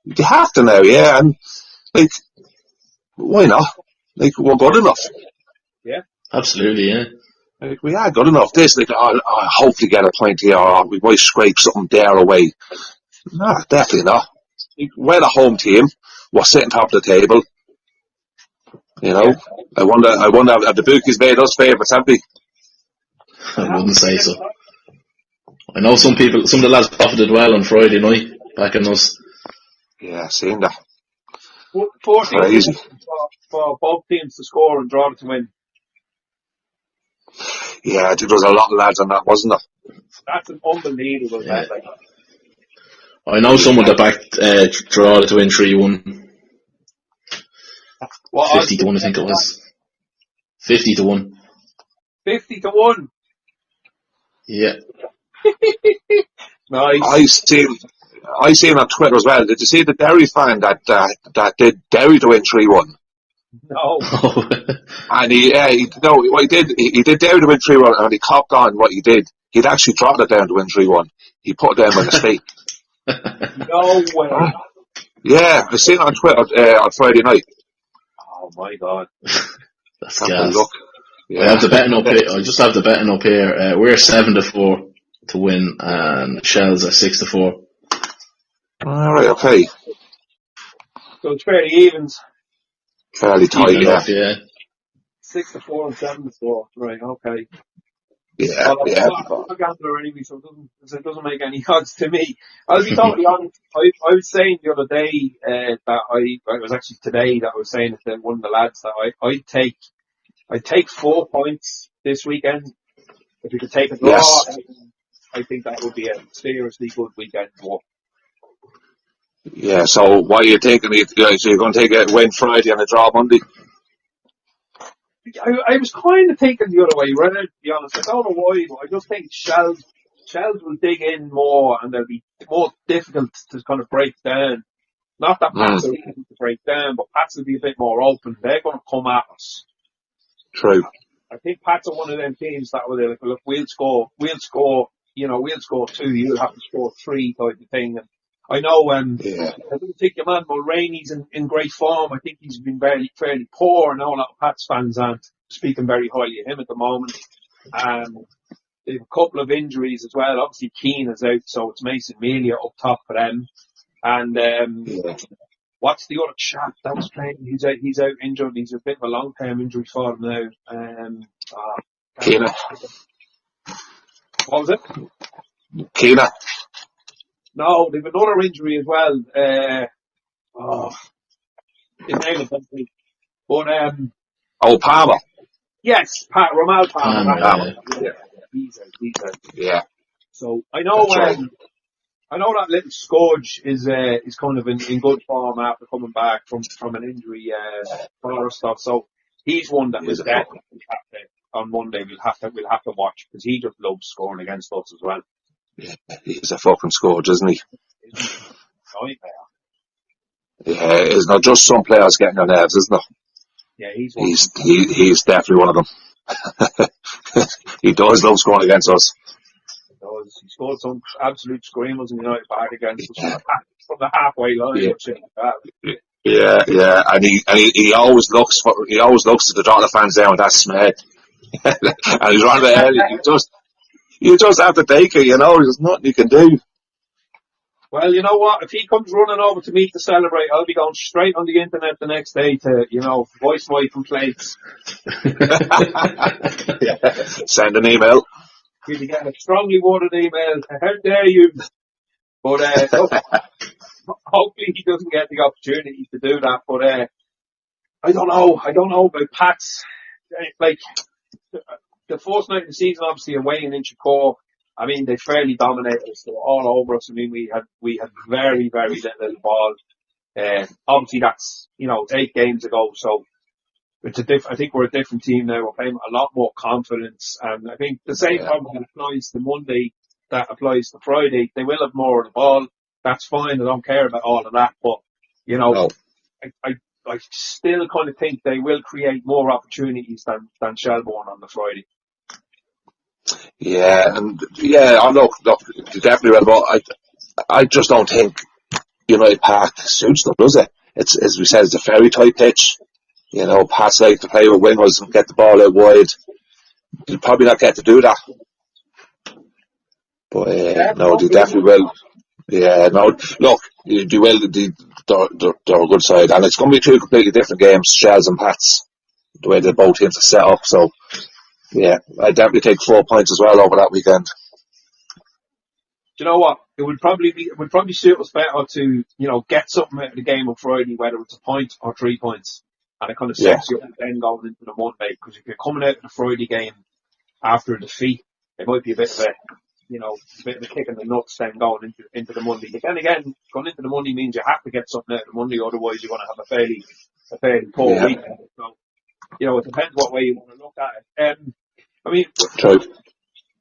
You have to now, yeah, and why not? We're good enough. Yeah. Absolutely, yeah. We are good enough. This, I'll hopefully get a point here, or we might scrape something there away. No, definitely not. We're the home team. We're sitting top of the table. I wonder have the bookies made us favourites, have we? I wouldn't say so. I know some of the lads profited well on Friday night, backing us. Yeah, seen that. 14 crazy for both teams to score and draw to win. Yeah, I think there was a lot of lads on that, wasn't there? That's an unbelievable bet. I know someone that backed draw to win 3-1. 50 to 1, I think it was. 50 to 1. 50 to 1? Yeah. Nice. I seen on Twitter as well. Did you see the Derry fan that did Derry to win 3-1? No. And he did Derry to win 3-1, and he copped on what he did. He'd actually dropped it down to win 3-1. He put it down by mistake. No way. Yeah, I seen it on Twitter on Friday night. Oh my God. That's gas. Look. Yeah. I have the betting up here. I just have the betting up here. We're 7-4 to win, and Shells are 6-4. Alright, okay. So it's fairly evens. Fairly tight, Even enough, yeah. 6-4 and 7-4. Right, okay. Yeah, I'm a gambler anyway, so it doesn't make any odds to me. I'll be totally honest. I was saying the other day that it was actually today that I was saying to one of the lads that I'd take 4 points this weekend. If you could take a draw, yes. I think that would be a seriously good weekend for. Yeah, so what are you thinking? So you're going to take a win Friday and a draw Monday? I was kind of thinking the other way around, to be honest. I don't know why, but I just think Shells will dig in more and they'll be more difficult to kind of break down. Not that Pats are easy to break down, but Pats will be a bit more open. They're going to come at us. True. I think Pats are one of them teams that will like, look, we'll score 2, you'll have to score 3 type of thing. And I know, I don't think your man Mulroney's in great form. I think he's been fairly poor. I know a lot of Pats fans aren't speaking very highly of him at the moment. they've a couple of injuries as well. Obviously, Keane is out, so it's Mason Melia up top for them. And what's the other chap that was playing? He's out injured. He's a bit of a long-term injury for them now. Keena. What was it? Keena. No, they've another injury as well. His name is something. But Palmer. yes, Ramal Palmer. Palmer. Yeah, he's out. Yeah. So I know. Right. I know that little Scourge is kind of in good form after coming back from an injury or stuff. So he's one that was definitely on Monday. We'll have to watch because he just loves scoring against us as well. Yeah, he's a fucking Scourge, isn't he? Nightmare. Yeah, it's not just some players getting on nerves, isn't it? Yeah, he's one. He's definitely one of them. He does love scoring against us. He scored some absolute screamers in United back against us from the halfway line. Yeah. Yeah, and he always looks to the Drogheda fans there with that smirk. And he's running the early. You just have to take it, there's nothing you can do. Well, you know what? If he comes running over to me to celebrate, I'll be going straight on the internet the next day to, voice my complaints. Send an email. You'll be getting a strongly worded email. How dare you? But look, hopefully he doesn't get the opportunity to do that. But I don't know about Pats. Like the first night of the season, obviously away in Inchicore. I mean, they fairly dominated us. They were all over us. I mean, we had very, very little ball. Obviously that's, 8 games ago. So it's I think we're a different team now. We're playing with a lot more confidence. And I think the same problem applies to Monday that applies to Friday. They will have more of the ball. That's fine. I don't care about all of that. But, I still kind of think they will create more opportunities than Shelbourne on the Friday. Yeah, look, you definitely right, but I just don't think United Park suits them, does it? It's, as we said, it's a very tight pitch. Pats like to play with wingers and get the ball out wide. You'll probably not get to do that. But no, they definitely will. Yeah, no, look, they will. They're a good side, and it's going to be 2 completely different games, Shells and Pats, the way that both teams are set up. So, yeah, I definitely take 4 points as well over that weekend. Do you know what? It would probably suit us better to, get something out of the game on Friday, whether it's a point or 3 points. And it kind of sets you up then going into the Monday. Because if you're coming out of the Friday game after a defeat, it might be a bit of a kick in the nuts then going into the Monday. But then again, going into the Monday means you have to get something out of the Monday, otherwise you're going to have a fairly poor weekend. So, it depends what way you want to look at it. I mean, True.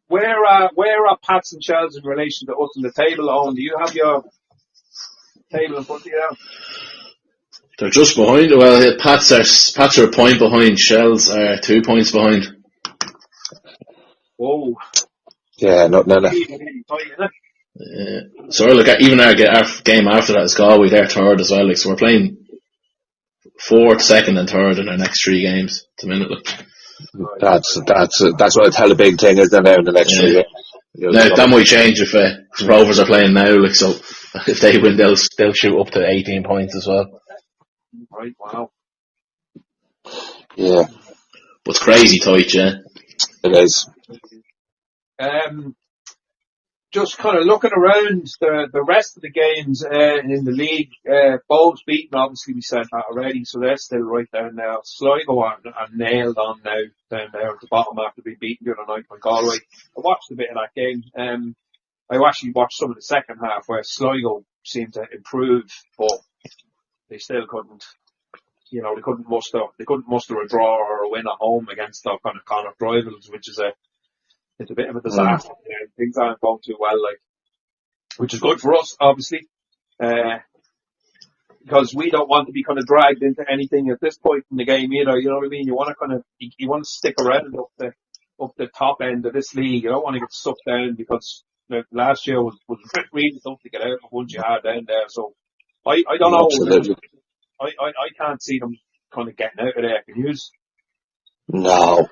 Where are Pats and Shells in relation to us in the table, Owen? Do you have your table in front of you now? They're just behind. Well, Pats are a point behind. Shells are 2 points behind. Whoa. Yeah, no. So even our game after that is Galway. They're third as well. So we're playing 4th, 2nd, and 3rd in our next 3 games at the minute. That's what I tell a big thing, isn't it, now in the next 3 games? Now, that might change if Rovers are playing now. So if they win, they'll shoot up to 18 points as well. Right, wow. Yeah. But it's crazy tight, yeah. It is. Just kind of looking around the rest of the games in the league, Bows beaten, obviously we said that already, so they're still right down there. Sligo are nailed on now down there at the bottom after being beaten the other night by Galway. I watched a bit of that game. I actually watched some of the second half where Sligo seemed to improve, but they still couldn't. They couldn't muster a draw or a win at home against their kind of Connacht rivals, which is it's a bit of a disaster. Things aren't going too well, which is good for us, obviously, because we don't want to be kind of dragged into anything at this point in the game either. You know what I mean? You want to you want to stick around up the top end of this league. You don't want to get sucked down because last year was really tough to get out of once you had down there. So I don't know. Absolutely. I can't see them kind of getting out of there. Can you? No.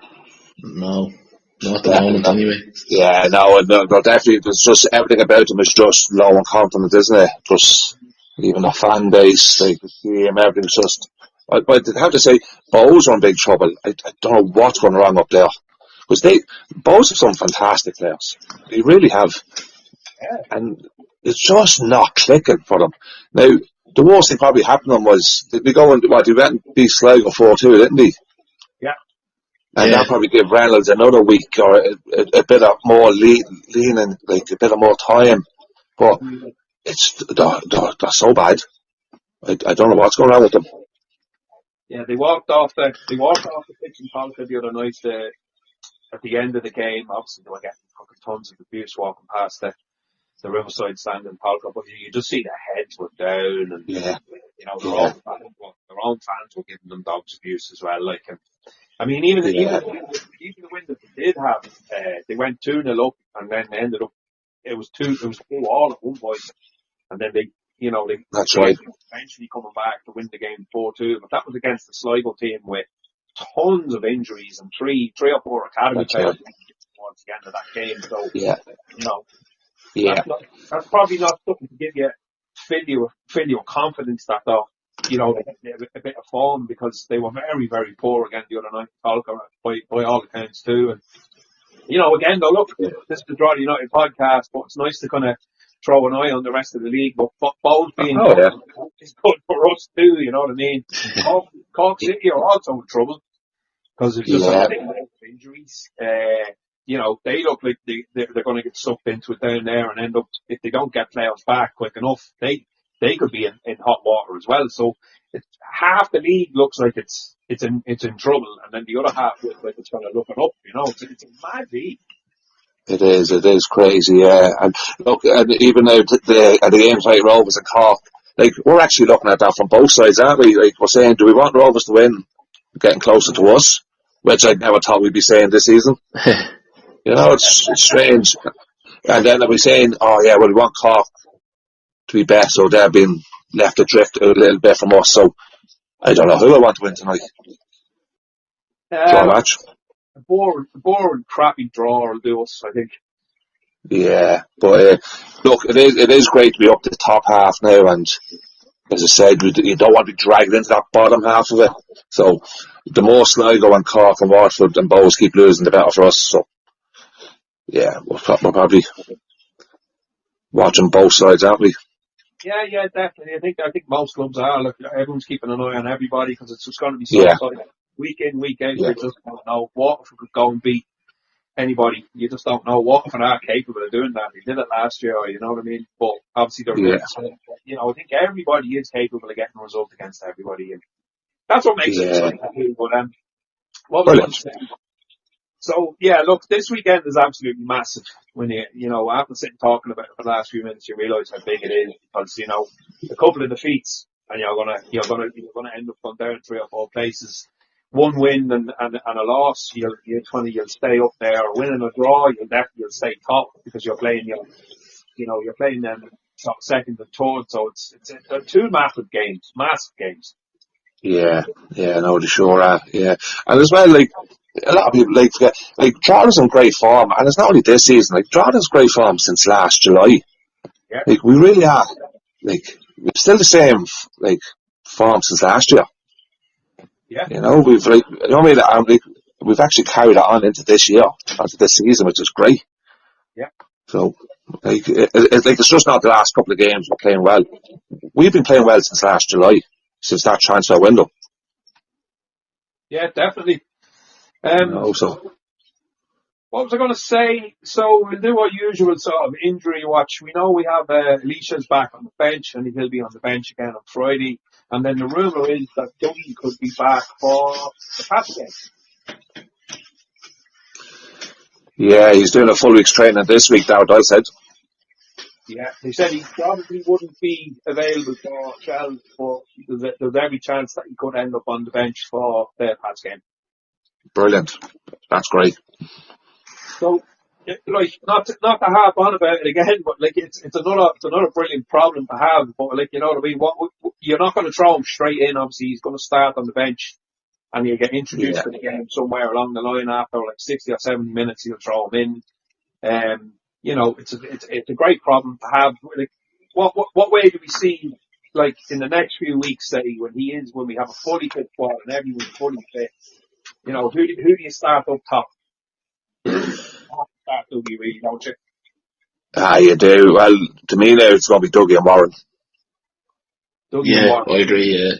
Not at the moment, anyway. Yeah, no, definitely. There's just everything about him is just low and confident, isn't it? Just even the fan base, like the team, everything's just. But I have to say, Bows are in big trouble. I don't know what's going wrong up there because Bows have some fantastic players. They really have, and it's just not clicking for them. Now, the worst thing probably happened to them was they went and beat Sligo 4-2, didn't they? Yeah. And that probably give Reynolds another week or a bit of more leaning, like a bit of more time. But they're so bad. I don't know what's going on with them. Yeah, they walked off the pitch in Polka the other night. At the end of the game, obviously they were getting fucking tons of abuse walking past the Riverside stand in Polka, but you just see their heads were down, and their own fans were giving them dogs abuse as well. Like, I mean, even the win that they did have, they went 2-0 up, and then they ended up it was 2-2 at one point, and then they That's right. eventually coming back to win the game 4-2, but that was against the Sligo team with tons of injuries and three or four academy players towards the end of that game. So that's probably not something to fill you with confidence that they get a bit of form, because they were very, very poor again the other night, by all accounts too. And again though, look, this is the Draw United podcast, but it's nice to kind of throw an eye on the rest of the league. But both being is good for us too. You know what I mean? Cork City are also in trouble because it's just a big amount of injuries. They look like they're going to get sucked into it down there and end up, if they don't get players back quick enough, they could be in hot water as well. So half the league looks like it's in trouble, and then the other half looks like it's going to look it up. It's a mad league. It is crazy, yeah. And look, and even now at the games like Rovers and Cork, like we're actually looking at that from both sides, aren't we? Like we're saying, do we want Rovers to win? Getting closer to us, which I never thought we'd be saying this season. It's strange. And then we're saying, we want Cork to be better, so they're being left adrift a little bit from us. So I don't know who I want to win tonight. Draw match. A boring, crappy draw will do us, I think. Yeah, but look, it is great to be up to the top half now, and as I said, you don't want to be dragged into that bottom half of it. So the more Sligo and Cork and Waterford and Bows keep losing, the better for us. So yeah, we're probably watching both sides, aren't we? Yeah, definitely. I think most clubs are. Look, everyone's keeping an eye on everybody because it's just going to be so exciting. Week in, week out, you just don't know. Waterford could go and beat anybody. You just don't know. Waterford are capable of doing that. They did it last year, you know what I mean? But obviously they're good. So, I think everybody is capable of getting a result against everybody, and that's what makes it exciting. But what was I going to say? So look, this weekend is absolutely massive. When after sitting talking about it for the last few minutes, you realise how big it is, because a couple of defeats and you're gonna end up going down 3 or 4 places. One win and a loss, you'll stay up there. A win and a draw, you'll stay top, because you're playing them second and third. So it's 2 massive games. Yeah, no, they sure are. Yeah, and as well, like a lot of people forget, like Jordan's in great form, and it's not only this season. Like Jordan's great form since last July. Yeah. Like we really are. Like we're still the same form since last year. Yeah. We've we've actually carried it on into this year, into this season, which is great. Yeah. So it's just not the last couple of games we're playing well. We've been playing well since last July, since that transfer window. Yeah, definitely. So what was I going to say? So we'll do our usual sort of injury watch. We know we have Alicia's back on the bench, and he'll be on the bench again on Friday. And then the rumour is that Dougie could be back for the Pats game. Yeah, he's doing a full week's training this week, now, I said. Yeah, he said he probably wouldn't be available for Shell, but there's every chance that he could end up on the bench for the Pats game. Brilliant. That's great. So, not to harp on about it again, but it's another brilliant problem to have. But you know what I mean. You're not going to throw him straight in. Obviously, he's going to start on the bench. and he'll get introduced to the game somewhere along the line after like 60 or 70 minutes. He'll throw him in. You know, it's a great problem to have. Like, what way do we see, like, in the next few weeks, say, when we have a fully fit squad and everyone's fully fit? You know, who do you start up top? Start Dougie, really, don't you? You do. Well, to me now, it's going to be Dougie and Warren. And Warren. I agree,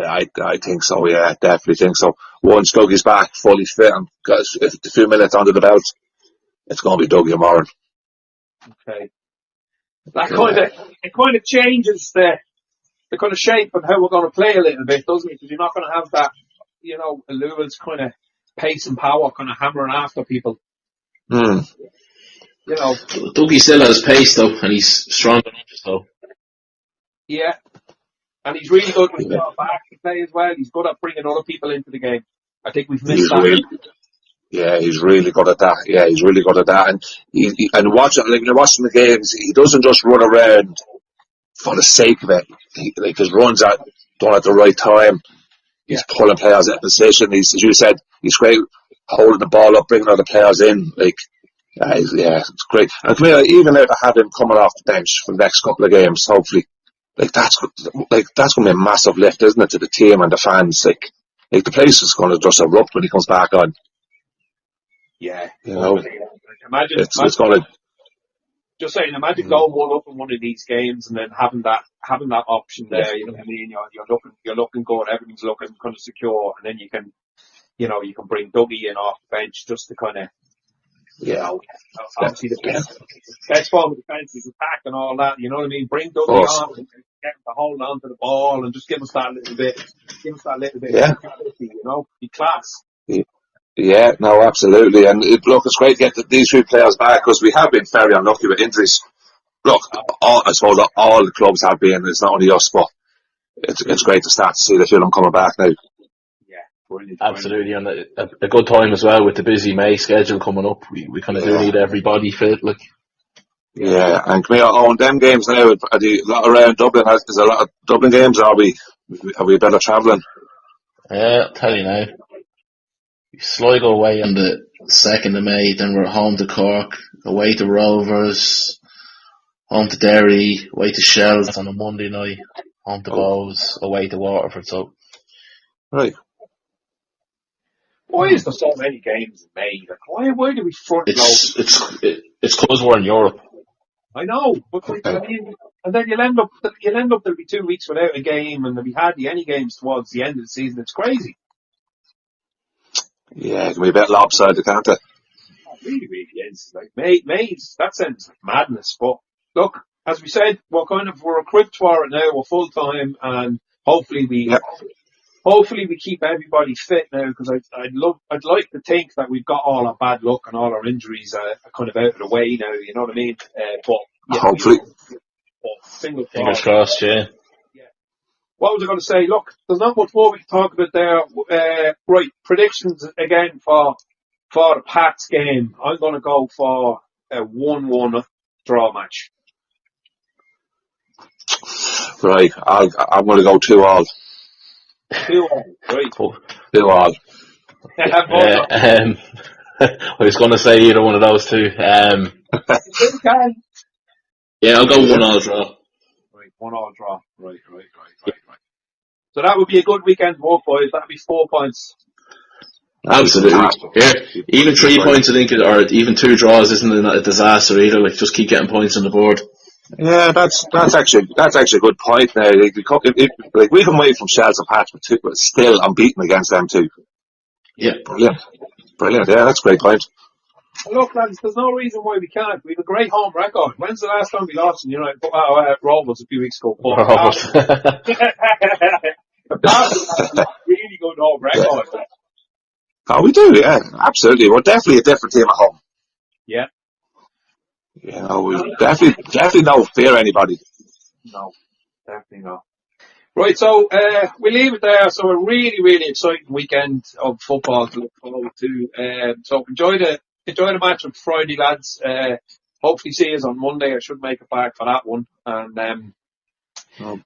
I think so, yeah, definitely think so. Once Dougie's back, fully fit, and got a few minutes under the belt, it's going to be Dougie and Warren. Okay. That kind of changes the kind of shape of how we're going to play a little bit, doesn't it? Because you're not going to have that, you know, Lewis kind of pace and power kind of hammering after people. You know. Dougie still has pace though, and he's strong enough, so. Yeah. And he's really good with back to play as well. He's good at bringing other people into the game. I think we've missed that. He's really good at that. Yeah, he's really good at that. And and watching, like, when you're watching the games, he doesn't just run around for the sake of it. His runs are done at the right time. He's pulling players out of position. As you said, he's great holding the ball up, bringing other players in. It's great. And come here, even out to have him coming off the bench for the next couple of games, hopefully. That's going to be a massive lift, isn't it, to the team and the fans? Like the place is going to just erupt when he comes back on. Yeah. You know, imagine going to. Just saying, imagine going 1-up in one of these games and then having that option there. You know what I mean? You're looking good. Everything's looking kind of secure, and then you can bring Dougie in off the bench just to kind of. Obviously the best form of defence is attack and all that, you know what I mean? Bring Dougie on and get him to hold on to the ball and just give us that little bit of physicality, you know? Be class. Yeah, no, absolutely. And it's great to get these three players back, because we have been very unlucky with injuries. Look, I suppose all the clubs have been, it's not only us, but it's great to start to see the film coming back now. Brilliant. Absolutely, and a good time as well with the busy May schedule coming up. We kind of do need everybody fit, like. Yeah, and come here, on them games now, are they a lot around Dublin? Is there a lot of Dublin games, or are we better travelling? I'll tell you now. Sligo away on the 2nd of May, then we're home to Cork, away to Rovers, home to Derry, away to Shells on a Monday night, home to Bows, away to Waterford, so. Right. Why is there so many games in May? Like, why do we front load? It's because we're in Europe. I know, but I mean, and then you'll end up there'll be 2 weeks without a game, and there'll be hardly any games towards the end of the season. It's crazy. Yeah, it can be a bit lopsided, can't it? It really, really is. Like May's that sounds like madness. But look, as we said, we're equipped for it now. We're full time, and hopefully we keep everybody fit now, because I'd like to think that we've got all our bad luck and all our injuries are kind of out of the way now. You know what I mean? Hopefully. Fingers crossed, yeah. What was I going to say? Look, there's not much more we can talk about there. Right, predictions again for the Pats game. I'm going to go for a 1-1 draw match. Right, I'm going to go 2-2. 2-2, right. 2-2. I was going to say either one of those two. I'll go 1-1 draw. Right, 1-1 draw. Right. So that would be a good weekend to walk, boys. That'd be 4 points. Absolutely. Yeah. Even 3 points, I think, or even 2 draws isn't a disaster either. Like, just keep getting points on the board. Yeah, that's actually a good point now. Like we come away from Shells and Pats, but still unbeaten against them too. Yeah. Brilliant. Yeah, that's a great point. Look, lads, there's no reason why we can't. We have a great home record. When's the last time we lost in United? Rovers a few weeks ago. Really good home record. Yeah. Oh, we do, yeah, absolutely. We're definitely a different team at home. Yeah. You know, we definitely don't fear anybody. No, definitely not. Right, so we leave it there. So a really, really exciting weekend of football to look forward to. So enjoy the match on Friday, lads. Hopefully see us on Monday. I should make it back for that one, and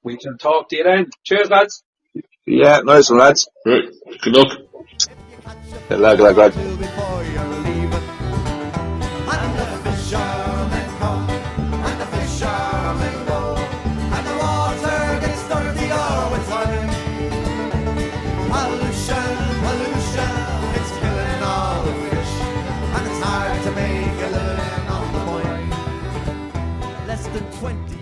we can talk to you then. Cheers, lads. Yeah, nice one, lads. Right. Good luck. Good luck. Before you're leaving, and the fishermen come, and the fishermen go, and the water gets dirty all the time. Pollution, it's killing all the fish, and it's hard to make a living on the point. Less than 20